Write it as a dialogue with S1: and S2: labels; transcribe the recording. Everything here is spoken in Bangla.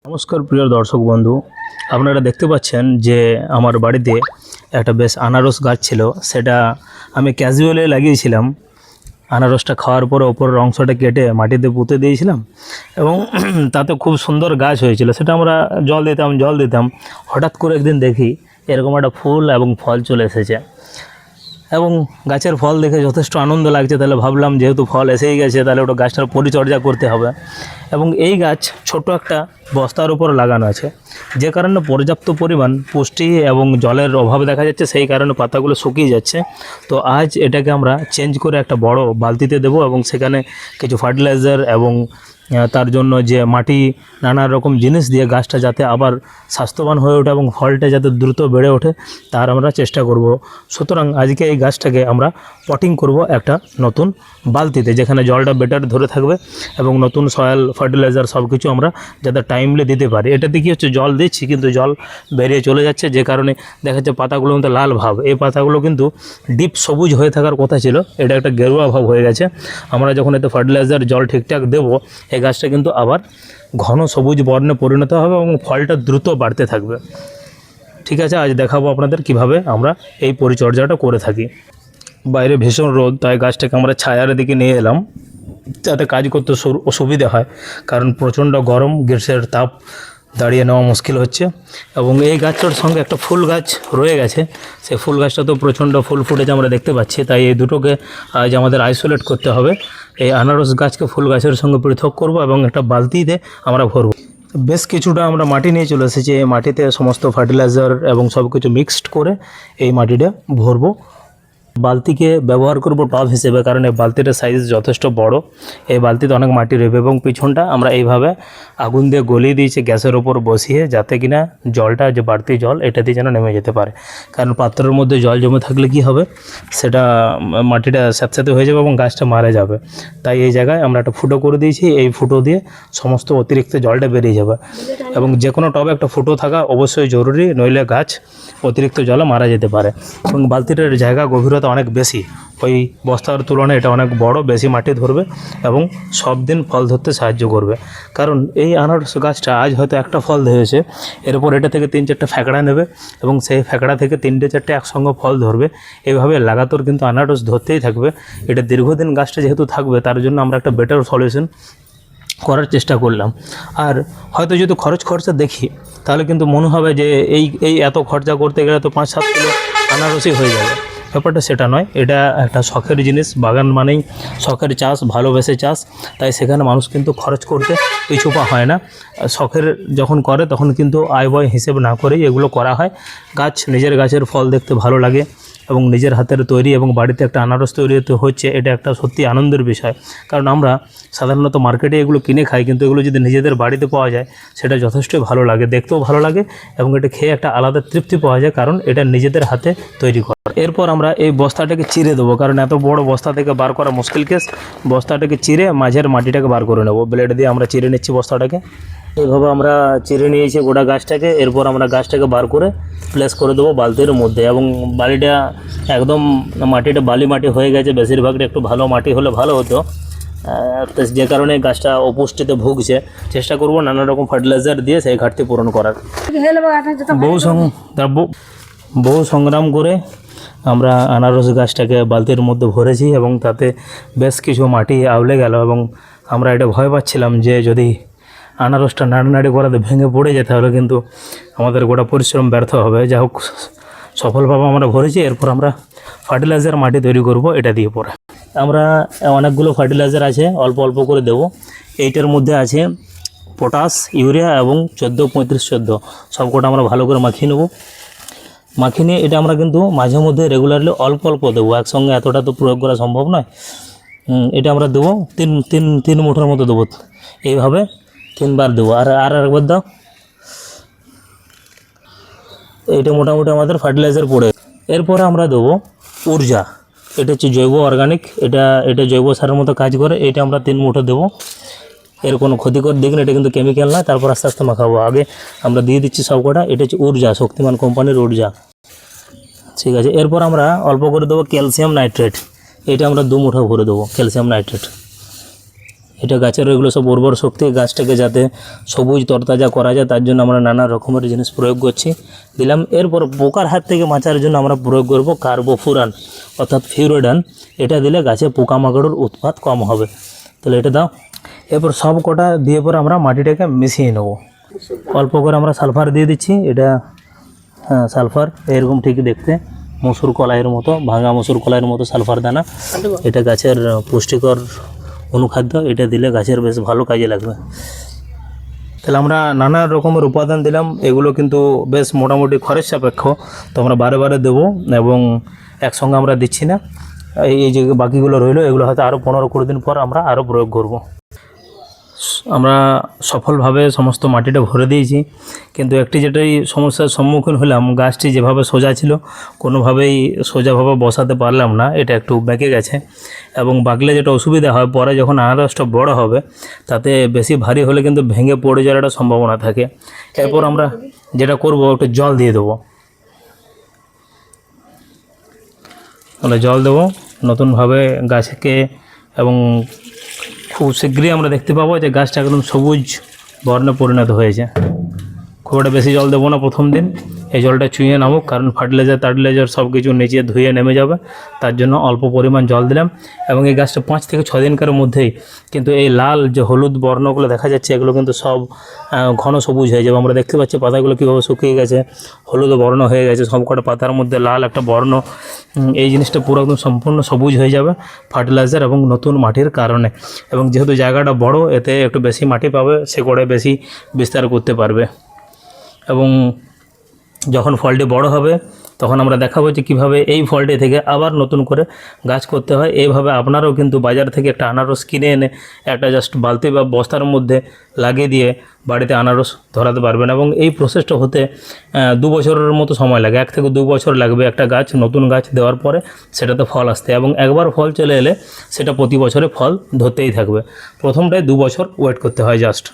S1: নমস্কার প্রিয় দর্শক বন্ধু, আপনারা দেখতে পাচ্ছেন যে আমার বাড়িতে একটা বেশ আনারস গাছ ছিল। সেটা আমি ক্যাজুয়ালি লাগিয়েছিলাম। আনারসটা খাওয়ার পরে ওপরের অংশটা কেটে মাটিতে পুঁতে দিয়েছিলাম এবং তাতে খুব সুন্দর গাছ হয়েছিল। সেটা আমরা জল দিতাম। হঠাৎ করে একদিন দেখি এরকম একটা ফুল এবং ফল চলে এসেছে এবং গাছের ফল দেখে যথেষ্ট আনন্দ লাগছে। তাহলে ভাবলাম যেহেতু ফল এসেই গেছে তাহলে ওটা গাছটার পরিচর্যা করতে হবে এবং এই গাছ ছোট একটা বস্তার উপর লাগানো আছে, যে কারণে পর্যাপ্ত পরিমাণ পুষ্টি এবং জলের অভাব দেখা যাচ্ছে, সেই কারণে পাতাগুলো শুকিয়ে যাচ্ছে। তো আজ এটাকে আমরা চেঞ্জ করে একটা বড় বালতিতে দেব এবং সেখানে কিছু ফার্টিলাইজার এবং তার জন্য যে মাটি নানা রকম জিনিস দিয়ে গাছটা যাতে আবার স্বাস্থ্যবান হয়ে ওঠে এবং ফলটা যাতে দ্রুত বেড়ে ওঠে তার আমরা চেষ্টা করব। সুতরাং আজকে এই গাছটাকে আমরা পটিং করব একটা নতুন বালতিতে, যেখানে জলটা বেটার ধরে থাকবে এবং নতুন সয়েল ফার্টিলাইজার সব কিছু আমরা যাতে টাইমলি দিতে পারি। এটাতে কী হচ্ছে, জল দিচ্ছি কিন্তু জল বেরিয়ে চলে যাচ্ছে, যে কারণে দেখা যাচ্ছে পাতাগুলোর মধ্যে লাল ভাব। এই পাতাগুলো কিন্তু ডিপ সবুজ হয়ে থাকার কথা ছিল, এটা একটা গেরুয়া ভাব হয়ে গেছে। আমরা যখন এতে ফার্টিলাইজার জল ঠিকঠাক দেবো এই গাছটা কিন্তু আবার ঘন সবুজ বর্ণে পরিণত হবে এবং ফলটা দ্রুত বাড়তে থাকবে। ঠিক আছে, আজ দেখাবো আপনাদের কিভাবে আমরা এই পরিচর্যাটা করে থাকি। বাইরে ভীষণ রোদ, তাই গাছটাকে আমরা ছায়ার দিকে নিয়ে এলাম যাতে কাজ করতে অসুবিধা হয়, কারণ প্রচণ্ড গরম, গ্রীষ্মের তাপ দাঁড়িয়ে নেওয়া মুশকিল হচ্ছে। এবং এই গাছটার সঙ্গে একটা ফুল গাছ রয়ে গেছে, সেই ফুল গাছটা তো প্রচণ্ড ফুল ফুটেছে আমরা দেখতে পাচ্ছি, তাই এই দুটোকে আজ আমাদের আইসোলেট করতে হবে। এই আনারস গাছকে ফুল গাছের সঙ্গে পৃথক করব এবং একটা বালতিতে আমরা ভরব। বেশ কিছুটা আমরা মাটি নিয়ে চলে এসেছি, এই মাটিতে সমস্ত ফার্টিলাইজার এবং সব কিছু মিক্সড করে এই মাটিটা ভরবো। বালতিকে ব্যবহার করব টব হিসেবে, কারণ এই বালতিটার সাইজ যথেষ্ট বড়। এই বালতিতে অনেক মাটি রয়েবে এবং পিছনটা আমরা এইভাবে আগুন দিয়ে গলিয়ে দিয়েছি গ্যাসের ওপর বসিয়ে, যাতে কিনা জলটা যে বাড়তি জল এটা দিয়ে যেন নেমে যেতে পারে। কারণ পাত্রের মধ্যে জল জমে থাকলে কি হবে, সেটা মাটিটা স্যাঁতস্যাঁতে হয়ে যাবে এবং গাছটা মারা যাবে। তাই এই জায়গায় আমরা একটা ফুটো করে দিয়েছি, এই ফুটো দিয়ে সমস্ত অতিরিক্ত জলটা বেরিয়ে যাবে। এবং যে কোনো টবে একটা ফুটো থাকা অবশ্যই জরুরি, নইলে গাছ অতিরিক্ত জলে মারা যেতে পারে। এবং বালতিটার জায়গা গভীরতা অনেক বেশি, ওই বস্তার তুলনায় এটা অনেক বড়, বেশি মাটি ধরবে এবং সব দিন ফল ধরতে সাহায্য করবে। কারণ এই আনারস গাছটা আজ হয়তো একটা ফল ধরেছে, এরপর এটা থেকে 3-4টে ফ্যাকড়া নেবে এবং সেই ফ্যাকড়া থেকে 3-4টে একসঙ্গে ফল ধরবে। এইভাবে লাগাতার কিন্তু আনারস ধরতেই থাকবে। এটা দীর্ঘদিন গাছটা যেহেতু থাকবে, তার জন্য আমরা একটা বেটার সলিউশন করার চেষ্টা করলাম। আর হয়তো যদি খরচা দেখি তাহলে কিন্তু মনে হবে যে এই এত খরচা করতে গেলে তো 5-7 কিলো আনারসই হয়ে যাবে। ব্যাপারটা সেটা নয়, এটা একটা শখের জিনিস। বাগান মানেই শখের চাষ, ভালোবেসে চাষ, তাই সেখানে মানুষ কিন্তু খরচ করতে পিছুপা হয় না। শখের যখন করে তখন কিন্তু আয় ব্যয় হিসেব না করেই এগুলো করা হয়। নিজের গাছের ফল দেখতে ভালো লাগে এবং নিজের হাতের তৈরি এবং বাড়িতে একটা আনারস তৈরি হচ্ছে, এটা একটা সত্যি আনন্দের বিষয়। কারণ আমরা সাধারণত মার্কেটে এগুলো কিনে খাই, কিন্তু এগুলো যদি নিজেদের বাড়িতে পাওয়া যায় সেটা যথেষ্টই ভালো লাগে, দেখতেও ভালো লাগে এবং এটা খেয়ে একটা আলাদা তৃপ্তি পাওয়া যায়, কারণ এটা নিজেদের হাতে তৈরি করা। এরপর আমরা এই বস্তাটাকে চিরে দেবো, কারণ এত বড় বস্তা থেকে বার করা মুশকিল কেস। বস্তাটাকে চিরে মাঝের মাটিটাকে বার করে নেব, ব্লেড দিয়ে আমরা চিরে নিচ্ছি বস্তাটাকে। এইভাবে আমরা চিরে নিয়েছি গোটা গাছটাকে। এরপর আমরা গাছটাকে বার করে প্লেস করে দেবো বালতির মধ্যে এবং বালিটা একদম মাটিটা বালি মাটি হয়ে গেছে, বেশিরভাগটা একটু ভালো মাটি হলে ভালো হতো, যে কারণে গাছটা অপুষ্টিতে ভুগছে। চেষ্টা করব নানা রকম ফার্টিলাইজার দিয়ে সেই ঘাটতি পূরণ করার। বহু সংগ্রাম করে আমরা আনারস গাছটাকে বালতির মধ্যে ভরেছি এবং তাতে বেশ কিছু মাটি আউলে গেল এবং আমরা এটা ভয় পাচ্ছিলাম যে যদি আনারসটা নাড়ানাড়ি করাতে ভেঙে পড়ে যায় তাহলে কিন্তু আমাদের গোটা পরিশ্রম ব্যর্থ হবে। যাই হোক, সফলভাবে আমরা ভরেছি। এরপর আমরা ফার্টিলাইজার মাটি তৈরি করব এটা দিয়ে। পরে আমরা অনেকগুলো ফার্টিলাইজার আছে, অল্প অল্প করে দেব। এইটার মধ্যে আছে পটাশ, ইউরিয়া এবং 14-35-14 সবকটা আমরা ভালো করে মাখিয়ে নেব। মাখিয়ে নিয়ে এটা আমরা কিন্তু মাঝে মধ্যে রেগুলারলি অল্প অল্প দেবো, একসঙ্গে এতটা তো প্রয়োগ করা সম্ভব নয়। এটা আমরা দেবো তিন মুঠোর মতো দেবো, এইভাবে 3 বার দেবো। আর একবার দাও। এইটা মোটামুটি আমাদের ফার্টিলাইজার পড়ে। এরপরে আমরা দেবো ঊর্জা, এটা হচ্ছে জৈব অর্গানিক, এটা জৈব সারের মতো কাজ করে। এটা আমরা 3 মুঠো দেবো। এর কোনো ক্ষতিকর দিক না, এটা কিন্তু কেমিক্যাল নয়। তারপর আস্তে আস্তে মাখাবো, আগে আমরা দিয়ে দিচ্ছি সবকটা। এটা হচ্ছে ঊর্জা, শক্তিমান কোম্পানির ঊর্জা। ঠিক আছে, এরপর আমরা অল্প করে দেবো ক্যালসিয়াম নাইট্রেট। এটা আমরা 2 মুঠো ভরে দেবো ক্যালসিয়াম নাইট্রেট। এটা গাছের এগুলো সব উর্বর শক্তি, গাছটাকে যাতে সবুজ তরতাজা করা যায় তার জন্য আমরা নানা রকমের জিনিস প্রয়োগ করছি দিলাম। এরপর পোকার হাত থেকে বাঁচার জন্য আমরা প্রয়োগ করব কার্বোফুরান অর্থাৎ ফিউরোডান। এটা দিলে গাছে পোকামাকড়ের উৎপাত কম হবে। তাহলে এটা দাও। এরপর সব কটা দিয়ে পরে আমরা মাটিটাকে মিশিয়ে নেব। অল্প করে আমরা সালফার দিয়ে দিচ্ছি। এটা হ্যাঁ সালফার এরকম ঠিকই দেখতে, মসুর কলাইয়ের মতো, ভাঙা মসুর কলাইয়ের মতো সালফার দানা। এটা গাছের পুষ্টিকর অনুখাদ্য, এটা দিলে গাছের বেশ ভালো কাজে লাগবে। তাহলে আমরা নানা রকমের উপাদান দিলাম, এগুলো কিন্তু বেশ মোটামুটি খরচ সাপেক্ষ, তো আমরা বারে বারে দেবো এবং একসঙ্গে আমরা দিচ্ছি না। এই যে বাকিগুলো রইলো এগুলো হয়তো আরও 15-20 দিন পর আমরা আরও প্রয়োগ করব। আমরা সফলভাবে সমস্ত মাটিটা ভরে দিয়েছি, কিন্তু একটি যেটাই সমস্যার সম্মুখীন হলাম, গাছটি যেভাবে সোজা ছিল কোনোভাবেই সোজাভাবে বসাতে পারলাম না, এটা একটু বেঁকে গেছে। এবং বাঁকলে যেটা অসুবিধা হয়, পরে যখন আনারসটা বড় হবে তাতে বেশি ভারী হলে কিন্তু ভেঙে পড়ে যাওয়ার একটা সম্ভাবনা থাকে। এরপর আমরা যেটা করব, একটু জল দিয়ে দেবো। আমরা জল দেবো নতুনভাবে গাছকে, এবং খুব শীঘ্রই আমরা দেখতে পাবো যে গাছটা একদম সবুজ বর্ণে পরিণত হয়েছে। খুব একটা বেশি জল দেবো না প্রথম দিন, এই জলটা চুইয়ে নামুক, কারণ ফার্টিলাইজার সব কিছু নিচে ধুয়ে নেমে যাবে, তার জন্য অল্প পরিমাণ জল দিলাম। এবং এই গাছটা 5 থেকে 6 দিনকার মধ্যেই কিন্তু এই লাল যে হলুদ বর্ণগুলো দেখা যাচ্ছে এগুলো কিন্তু সব ঘন সবুজ হয়ে যাবে। আমরা দেখতে পাচ্ছি পাতাগুলো কীভাবে শুকিয়ে গেছে, হলুদ বর্ণ হয়ে গেছে, সবকটা পাতার মধ্যে লাল একটা বর্ণ। এই জিনিসটা পুরো একদম সম্পূর্ণ সবুজ হয়ে যাবে ফার্টিলাইজার এবং নতুন মাটির কারণে। এবং যেহেতু জায়গাটা বড়, এতে একটু বেশি মাটি পাবে, সে গোড়ে বেশি বিস্তার করতে পারবে। এবং যখন ফলটি বড় হবে তখন আমরা দেখাবো যে কীভাবে এই ফলটি থেকে আবার নতুন করে গাছ করতে হয়। এইভাবে আপনারাও কিন্তু বাজার থেকে একটা আনারস কিনে এনে একটা জাস্ট বালতি বা বস্তার মধ্যে লাগিয়ে দিয়ে বাড়িতে আনারস ধরাতে পারবেন। এবং এই প্রসেসটা হতে 2 বছরের মতো সময় লাগে, 1 থেকে 2 বছর লাগবে একটা গাছ, নতুন গাছ দেওয়ার পরে সেটাতে ফল আসতে। এবং একবার ফল চলে এলে সেটা প্রতি বছরে ফল ধরতেই থাকবে। প্রথমটায় 2 বছর ওয়েট করতে হয় জাস্ট।